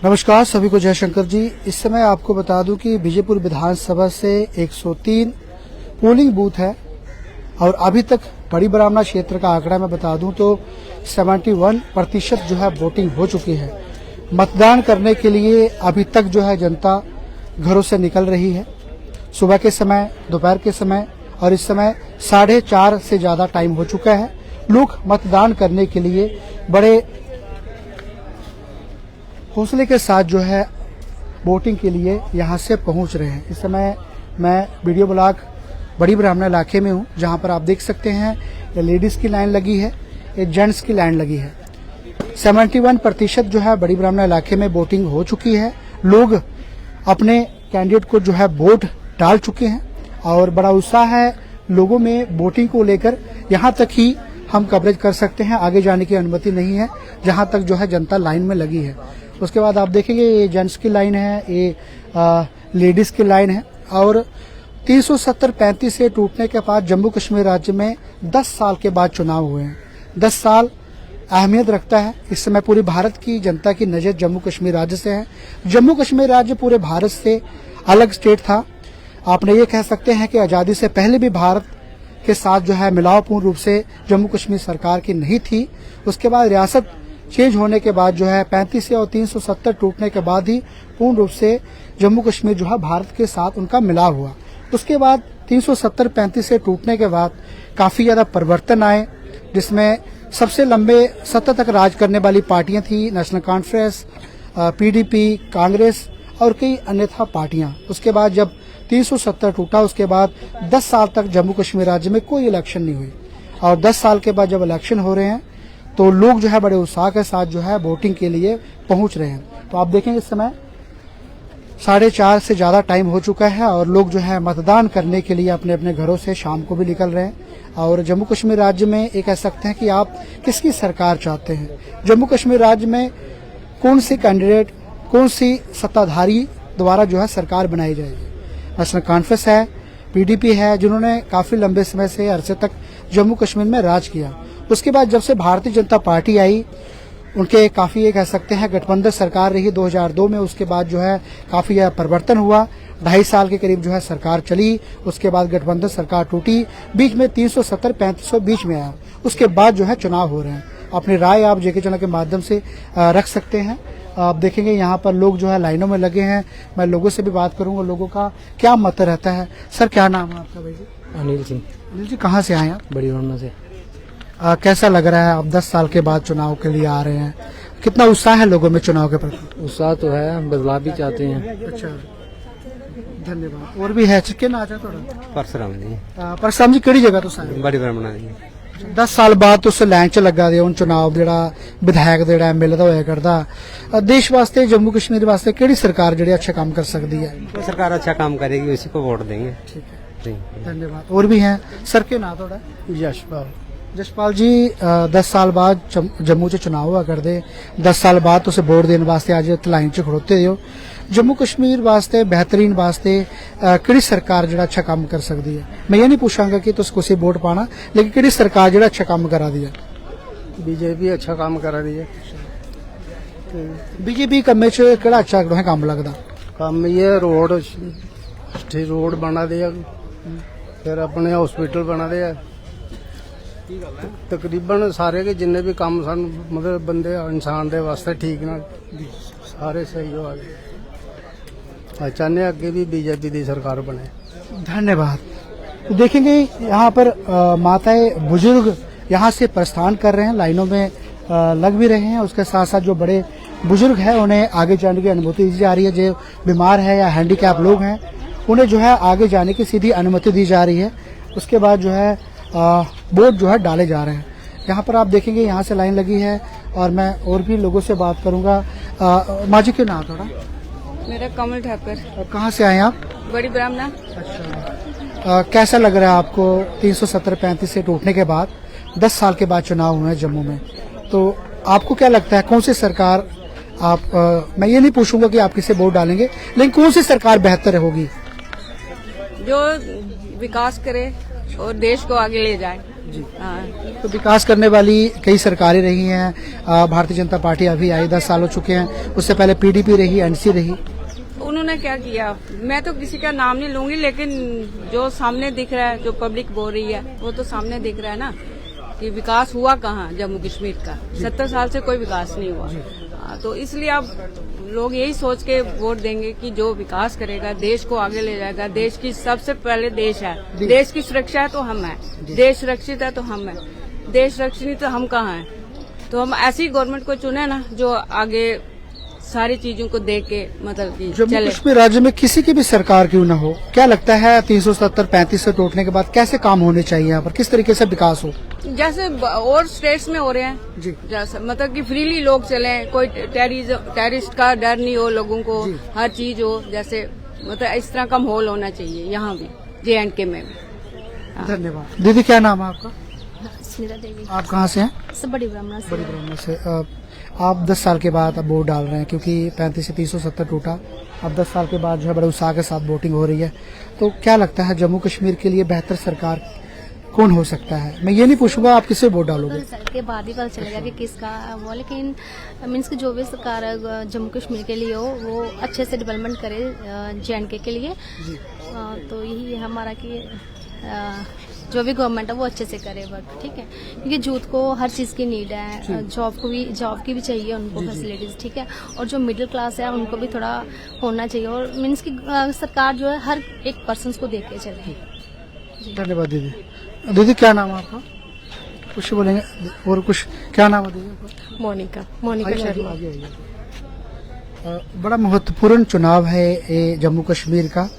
नमस्कार सभी को, जयशंकर जी। इस समय आपको बता दूं कि बीजेपुर विधानसभा से 103 पोलिंग बूथ है और अभी तक बड़ी ब्राह्मणा क्षेत्र का आंकड़ा मैं बता दूं तो 71% जो है वोटिंग हो चुकी है। मतदान करने के लिए अभी तक जो है जनता घरों से निकल रही है। सुबह के समय, दोपहर के समय और इस समय 4:30 से ज्यादा टाइम हो चुका है। लोग मतदान करने के लिए बड़े हौसले के साथ जो है वोटिंग के लिए यहां से पहुंच रहे हैं। इस समय मैं वीडियो ब्लॉक बड़ी ब्राह्मणा इलाके में हूं, जहां पर आप देख सकते हैं ये लेडीज की लाइन लगी है, ये जेंट्स की लाइन लगी है। 71% जो है बड़ी ब्राह्मणा इलाके में वोटिंग हो चुकी है। लोग अपने कैंडिडेट को जो है वोट डाल चुके हैं और बड़ा उत्साह है लोगों में वोटिंग को लेकर। यहां तक ही हम कवरेज कर सकते हैं, आगे जाने की अनुमति नहीं है जहां तक जो है जनता लाइन में लगी है। उसके बाद आप देखेंगे ये जेंट्स की लाइन है, ये लेडीज की लाइन है और 370-35 से टूटने के बाद जम्मू कश्मीर राज्य में 10 साल के बाद चुनाव हुए हैं। 10 साल अहमियत रखता है। इस समय पूरी भारत की जनता की नजर जम्मू कश्मीर राज्य से है। जम्मू कश्मीर राज्य पूरे भारत से अलग स्टेट था। आपने ये कह सकते हैं कि आजादी से पहले भी भारत के साथ जो है मिलाव पूर्ण रूप से जम्मू कश्मीर सरकार की नहीं थी। उसके बाद रियासत चेंज होने के बाद जो है 35 से और 370 टूटने के बाद ही पूर्ण रूप से जम्मू कश्मीर जो है भारत के साथ उनका मिलाव हुआ। उसके बाद 370-35 से टूटने के बाद काफी ज्यादा परिवर्तन आए, जिसमें सबसे लंबे सत्ता तक राज करने वाली पार्टियां थी नेशनल कॉन्फ्रेंस, पीडीपी, कांग्रेस और कई अन्यथा पार्टियां। उसके बाद जब 370 टूटा उसके बाद 10 साल तक जम्मू कश्मीर राज्य में कोई इलेक्शन नहीं हुई और 10 साल के बाद जब इलेक्शन हो रहे हैं तो लोग जो है बड़े उत्साह के साथ जो है वोटिंग के लिए पहुंच रहे हैं। तो आप देखेंगे इस समय 4:30 से ज्यादा टाइम हो चुका है और लोग जो है मतदान करने के लिए अपने अपने घरों से शाम को भी निकल रहे हैं। और जम्मू कश्मीर राज्य में ये कह सकते हैं कि आप किसकी सरकार चाहते हैं। जम्मू कश्मीर राज्य में कौन सी कैंडिडेट, कौन सी सत्ताधारी द्वारा जो है सरकार बनाई जाएगी। नेशनल कॉन्फ्रेंस है, पीडीपी है, जिन्होंने काफी लंबे समय से अरसे तक जम्मू कश्मीर में राज किया। उसके बाद जब से भारतीय जनता पार्टी आई, उनके काफी ये कह सकते हैं गठबंधन सरकार रही 2002 में। उसके बाद जो है काफी ज्यादा परिवर्तन हुआ, 2.5 साल के करीब जो है सरकार चली। उसके बाद गठबंधन सरकार टूटी, बीच में 370-35 बीच में आया। उसके बाद जो है चुनाव हो रहे हैं। अपनी राय आप जेके चैनल के माध्यम से रख सकते हैं। आप देखेंगे यहाँ पर लोग जो है लाइनों में लगे हैं। मैं लोगों से भी बात करूंगा, लोगों का क्या मत रहता है। सर क्या नाम है आपका भाई जी? अनिल सिंह। अनिल जी कहाँ से आए हैं आप? बड़ी ब्राह्मणा से। कैसा लग रहा है आप 10 साल के बाद चुनाव के लिए आ रहे हैं? कितना उत्साह है लोगों में चुनाव के प्रति? उत्साह तो है, बदलाव भी चाहते हैं। अच्छा, धन्यवाद। और भी है चिक्के ना थोड़ा परसराम जी। परसराम जी किहड़ी जगह तो सारे? बड़ी ब्राह्मणा जी। 10 साल बाद तुस लाइन च लगा दे चुनाव जेड़ा विधायक जेड़ा एमएलए दा होया करदा। देश वास्ते, जम्मू कश्मीर वास्ते किहड़ी सरकार जेड़ी अच्छा काम कर सकती है? तो सरकार अच्छा काम करेगी, उसी को वोट देंगे। ठीक है, धन्यवाद। और भी हैं सर, के ना थोड़ा? यशपाल। जसपाल जी, 10 साल बाद जम्मू च चुनाव हुआ करदे। 10 साल बाद तुस वोट देने वास्ते अज लाइन च खड़ोते हो। जम्मू कश्मीर वास्ते बेहतरीन वास्ते किहड़ी सरकार जेड़ा अच्छा काम कर सकती है? मैं ये नहीं पूछांगा कि तुस कुसी वोट पाना, लेकिन किहड़ी सरकार जेड़ा अच्छा काम करा दी है? बीजेपी अच्छा काम करा दी है। बीजेपी कम्मे च केड़ा अच्छा तुसें काम लगदा? काम ये रोड बना दिया, फिर अपने हॉस्पिटल बना दिया। तकरीबन सारे के जिन्ने भी काम सन मतलब बंदे इंसान दे वास्ते ठीक ना, सारे सही हो गए। चाहने आगे भी बीजेपी की सरकार बने। धन्यवाद। देखेंगे यहाँ पर माताएं बुजुर्ग यहाँ से प्रस्थान कर रहे हैं, लाइनों में लग भी रहे हैं। उसके साथ साथ जो बड़े बुजुर्ग हैं उन्हें आगे जाने की अनुमति दी जा रही है। जो बीमार है या हैंडीकैप लोग हैं उन्हें जो है आगे जाने की सीधी अनुमति दी जा रही है। उसके बाद जो है वोट जो है डाले जा रहे हैं। यहाँ पर आप देखेंगे यहाँ से लाइन लगी है और मैं और भी लोगों से बात करूंगा। माँ जी के नाम थोड़ा? मेरा कमल ठाकर। कहाँ से आए आप? बड़ी ब्राह्मणा। अच्छा, कैसा लग रहा है आपको 370-35 से टूटने के बाद 10 साल के बाद चुनाव हुए हैं जम्मू में? तो आपको क्या लगता है कौन सी सरकार आप मैं ये नहीं पूछूंगा कि आप किसे वोट डालेंगे, लेकिन कौन सी सरकार बेहतर होगी? जो विकास करे और देश को आगे ले जाए। हाँ। तो विकास करने वाली कई सरकारें रही हैं। भारतीय जनता पार्टी अभी आई 10 साल हो चुके हैं। उससे पहले पीडीपी रही, एनसी रही। उन्होंने क्या किया, मैं तो किसी का नाम नहीं लूंगी, लेकिन जो सामने दिख रहा है, जो पब्लिक बोल रही है, वो तो सामने दिख रहा है ना कि विकास हुआ कहाँ जम्मू कश्मीर का। 70 साल से कोई विकास नहीं हुआ। तो इसलिए अब लोग यही सोच के वोट देंगे कि जो विकास करेगा, देश को आगे ले जाएगा। देश की सबसे पहले देश है, देश की सुरक्षा है तो हम है, देश सुरक्षित है तो हम है, देश सुरक्षित नहीं तो हम कहाँ हैं। तो हम ऐसी गवर्नमेंट को चुने ना जो आगे सारी चीजों को देख के मतलब कि जम्मू चले। कश्मीर राज्य में किसी की भी सरकार क्यों न हो, क्या लगता है 370-35 से टूटने के बाद कैसे काम होने चाहिए यहाँ पर, किस तरीके से विकास हो? जैसे और स्टेट्स में हो रहे हैं जी। जैसे मतलब कि फ्रीली लोग चले, कोई टेररिस्ट का डर नहीं हो लोगों को, हर चीज हो। जैसे मतलब इस तरह का माहौल होना चाहिए यहाँ भी, JNK में भी। धन्यवाद। दीदी क्या नाम है आपका? स्मिता देवी। आप कहाँ से हैं? सब बड़ी ब्राह्मण से। बड़ी ब्राह्मण से। आप 10 साल के बाद अब वोट डाल रहे हैं क्योंकि 35 से 370 टूटा। अब 10 साल के बाद जो है बड़े उत्साह के साथ वोटिंग हो रही है। तो क्या लगता है जम्मू कश्मीर के लिए बेहतर सरकार कौन हो सकता है? मैं ये नहीं पूछूंगा आप किससे वोट डालोगे, के बाद ही पता चलेगा कि किसका वो, लेकिन मीन्स की जो भी सरकार जम्मू कश्मीर के लिए हो वो अच्छे से डेवलपमेंट करे JNK के लिए। तो यही है हमारा कि जो भी गवर्नमेंट है वो अच्छे से करे वर्क, ठीक है, क्योंकि यूथ को हर चीज़ की नीड है, जॉब की भी चाहिए उनको फैसिलिटीज, ठीक है, और जो मिडिल क्लास है उनको भी थोड़ा होना चाहिए, और मीन्स की सरकार जो है हर एक पर्सन को देख के चले। धन्यवाद दीदी। दीदी क्या नाम है आपका? कुछ बोलेंगे और कुछ? क्या नाम है दीदी? मोनिका आइए, शर्मा। आगे आइए। बड़ा महत्वपूर्ण चुनाव है ये जम्मू कश्मीर का।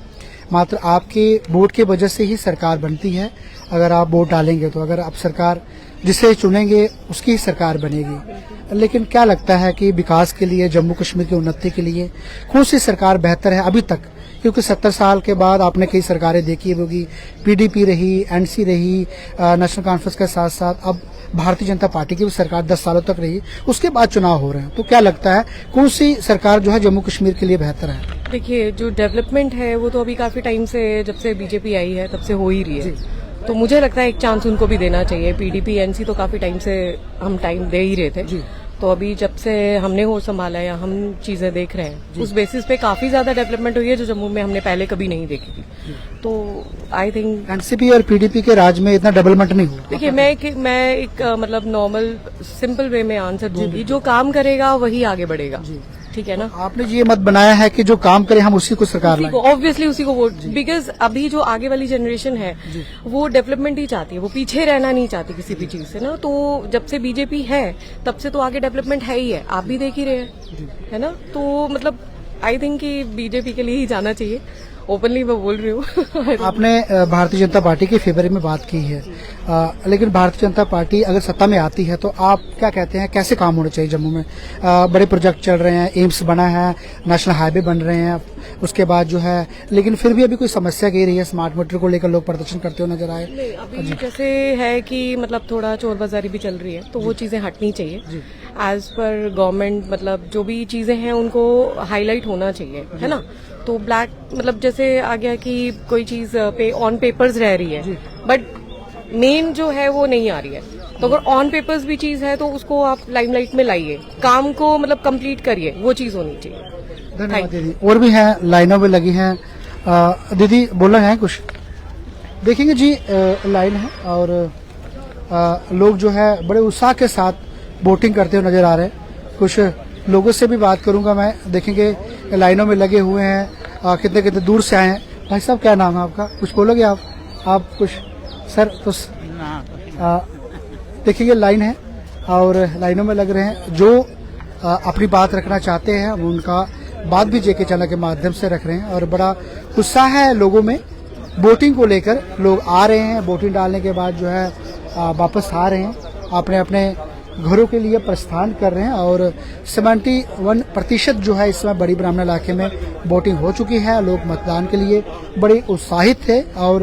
मात्र आपके वोट की वजह से ही सरकार बनती है। अगर आप वोट डालेंगे तो अगर आप सरकार जिसे चुनेंगे उसकी ही सरकार बनेगी। लेकिन क्या लगता है कि विकास के लिए, जम्मू कश्मीर की उन्नति के लिए कौन सी सरकार बेहतर है अभी तक? क्योंकि 70 साल के बाद आपने कई सरकारें देखी होगी, पीडीपी रही, एनसी रही, नेशनल कॉन्फ्रेंस के साथ साथ अब भारतीय जनता पार्टी की भी सरकार 10 सालों तक रही, उसके बाद चुनाव हो रहे हैं। तो क्या लगता है कौन सी सरकार जो है जम्मू कश्मीर के लिए बेहतर है? देखिए, जो डेवलपमेंट है वो तो अभी काफी टाइम से, जब से बीजेपी आई है तब से हो ही रही है। तो मुझे लगता है एक चांस उनको भी देना चाहिए। पीडीपी एनसी तो काफी टाइम से हम टाइम दे ही रहे थे। तो अभी जब से हमने होश संभाला या हम चीजें देख रहे हैं, उस बेसिस पे काफी ज्यादा डेवलपमेंट हुई है जो जम्मू में हमने पहले कभी नहीं देखी थी। तो आई थिंक एनसीपी और पीडीपी के राज में इतना डेवलपमेंट नहीं हुआ। देखिए, मैं एक मतलब नॉर्मल सिंपल वे में आंसर दूंगी। जो काम करेगा वही आगे बढ़ेगा, ठीक है ना। आपने ये मत बनाया है कि जो काम करे हम उसी को सरकार लाएं। ऑब्वियसली उसी को वोट, बिकॉज अभी जो आगे वाली जनरेशन है वो डेवलपमेंट ही चाहती है, वो पीछे रहना नहीं चाहती किसी भी चीज से ना। तो जब से बीजेपी है तब से तो आगे डेवलपमेंट है ही है, आप भी देख ही रहे हैं, है ना। तो मतलब आई थिंक कि बीजेपी के लिए ही जाना चाहिए। ओपनली मैं बोल रही हूँ। आपने भारतीय जनता पार्टी के फेवर में बात की है, लेकिन भारतीय जनता पार्टी अगर सत्ता में आती है तो आप क्या कहते हैं कैसे काम होने चाहिए जम्मू में? बड़े प्रोजेक्ट चल रहे हैं, एम्स बना है, नेशनल हाईवे बन रहे हैं, उसके बाद जो है, लेकिन फिर भी अभी कोई समस्या कह रही है स्मार्ट मीटर को लेकर लोग प्रदर्शन करते हुए नजर आए। नहीं, अभी जैसे है कि मतलब थोड़ा चोर बाजारी भी चल रही है, तो वो चीजें हटनी चाहिए। एज पर गवर्नमेंट मतलब जो भी चीजें हैं उनको हाईलाइट होना चाहिए, है ना। तो ब्लैक मतलब जैसे आ गया कि कोई चीज ऑन पेपर्स रह रही है, बट मेन जो है वो नहीं आ रही है। तो अगर ऑन पेपर्स भी चीज है तो उसको आप लाइमलाइट में लाइए, काम को मतलब कंप्लीट करिए, वो चीज होनी चाहिए। धन्यवाद दीदी। और भी हैं, लाइनों में लगी हैं। दीदी बोलना है कुछ? देखेंगे जी, लाइन है और लोग जो है बड़े उत्साह के साथ वोटिंग करते हुए नजर आ रहे हैं। कुछ लोगों से भी बात करूंगा मैं। देखेंगे लाइनों में लगे हुए हैं, कितने कितने दूर से आए हैं। भाई साहब क्या नाम है आपका? कुछ बोलोगे आप कुछ? सर तो देखेंगे लाइन है और लाइनों में लग रहे हैं। जो अपनी बात रखना चाहते हैं वो उनका बात भी जेके चैनल के माध्यम से रख रहे हैं और बड़ा उत्साह है लोगों में वोटिंग को लेकर। लोग आ रहे हैं, वोटिंग डालने के बाद जो है वापस आ रहे हैं, अपने अपने घरों के लिए प्रस्थान कर रहे हैं और 71% जो है इस समय बड़ी ब्राह्मण इलाके में वोटिंग हो चुकी है। लोग मतदान के लिए बड़े उत्साहित थे और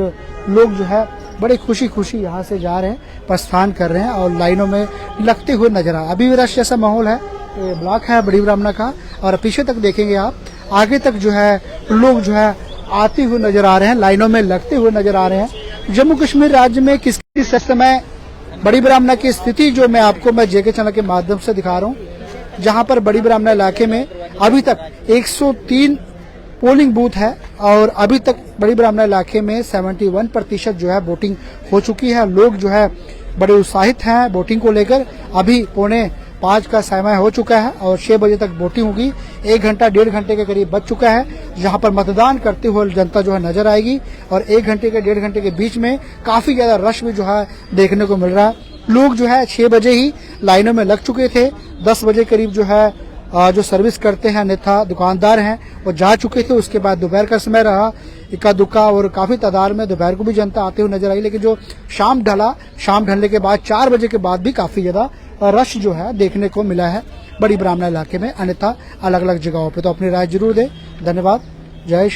लोग जो है बड़े खुशी खुशी यहाँ से जा रहे हैं, प्रस्थान कर रहे हैं और लाइनों में लगते हुए नजर आ। अभी भी रश जैसा माहौल है, ब्लॉक है बड़ी ब्राह्मण का और पीछे तक देखेंगे आप, आगे तक जो है लोग जो है आते हुए नजर आ रहे हैं, लाइनों में लगते हुए नजर आ रहे हैं। जम्मू कश्मीर राज्य में किस समय बड़ी ब्राह्मणा की स्थिति जो मैं जेके चैनल के माध्यम से दिखा रहा हूँ, जहां पर बड़ी ब्राह्मणा इलाके में अभी तक 103 पोलिंग बूथ है और अभी तक बड़ी ब्राह्मणा इलाके में 71% जो है वोटिंग हो चुकी है। लोग जो है बड़े उत्साहित हैं वोटिंग को लेकर। अभी 4:45 का समय हो चुका है और 6 बजे तक वोटिंग होगी। 1 घंटा 1.5 घंटे के करीब बच चुका है, जहां पर मतदान करते हुए जनता जो है नजर आएगी और 1 घंटे के 1.5 घंटे के बीच में काफी ज्यादा रश भी जो है देखने को मिल रहा है। लोग जो है 6 बजे ही लाइनों में लग चुके थे। 10 बजे करीब जो है जो सर्विस करते हैं अन्यथा दुकानदार हैं वो जा चुके थे। उसके बाद दोपहर का समय रहा, इक्का दुक्का और काफी तादाद में दोपहर को भी जनता आते हुए नजर आई। लेकिन जो शाम ढलने के बाद 4 बजे के बाद भी काफी ज्यादा रश जो है देखने को मिला है बड़ी ब्राह्मणा इलाके में, अन्यथा अलग अलग जगहों पे। तो अपनी राय जरूर दें। धन्यवाद। जय श्री